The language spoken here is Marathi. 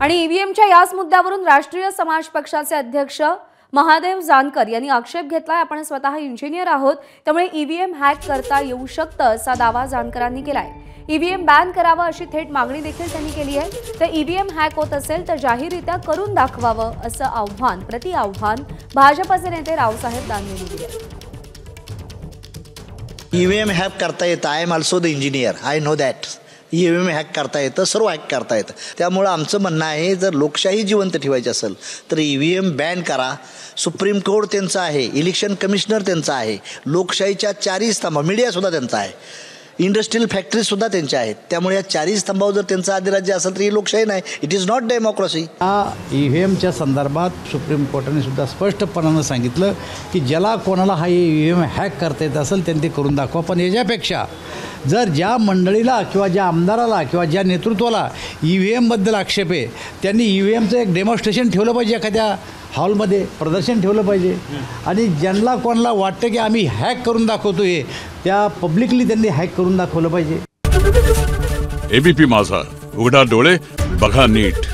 आणि ईव्हीएमच्या याच मुद्द्यावरून राष्ट्रीय समाज पक्षाचे अध्यक्ष महादेव जानकर यांनी आक्षेप घेतलाय। आपण स्वतः इंजिनियर आहोत, त्यामुळे ईव्हीएम हॅक करता येऊ शकतं असा दावा जानकरांनी केलाय। ईव्हीएम बॅन करावा अशी थेट मागणी देखील त्यांनी केली आहे। तर ईव्हीएम हॅक होत असेल तर जाहीररित्या करून दाखवावं असं आव्हान भाजपचे नेते रावसाहेब दानवे यांनी दिले। ईव्हीएम हॅक करता येतं। I am also the engineer, I know that. EVM hack करता येतं, सर्व हॅक करता येतं। त्यामुळे आमचं म्हणणं आहे, जर लोकशाही जिवंत ठेवायची असेल तर ईव्हीएम बॅन करा। सुप्रीम कोर्ट त्यांचं आहे, इलेक्शन कमिशनर त्यांचं आहे, लोकशाहीच्या चारही स्तंभ, मीडियासुद्धा त्यांचा आहे, इंडस्ट्रियल फॅक्टरीजसुद्धा त्यांच्या आहेत। त्यामुळे या चारही स्तंभावर जर त्यांचं अधिराज्य असेल तर ही लोकशाही नाही, इट इज नॉट डेमोक्रेसी। ईव्हीएमच्या संदर्भात सुप्रीम कोर्टाने सुद्धा स्पष्टपणानं सांगितलं की ज्याला कोणाला हा ईव्हीएम हॅक करता येत असेल त्यांनी ते करून दाखवा। पण याच्यापेक्षा जर ज्या मंडळीला किंवा ज्या आमदाराला किंवा ज्या नेतृत्वाला ईव्हीएमबद्दल आक्षेप आहे त्यांनी ईव्हीएमचं एक डेमॉन्स्ट्रेशन ठेवलं पाहिजे, एखाद्या हॉलमध्ये प्रदर्शन ठेवलं पाहिजे। आणि ज्यांना कोणाला वाटतं की आम्ही हॅक करून दाखवतो आहे त्या पब्लिकली त्यांनी हॅक करून दाखवलं पाहिजे। एबीपी माझा, उघडा डोळे बघा नीट।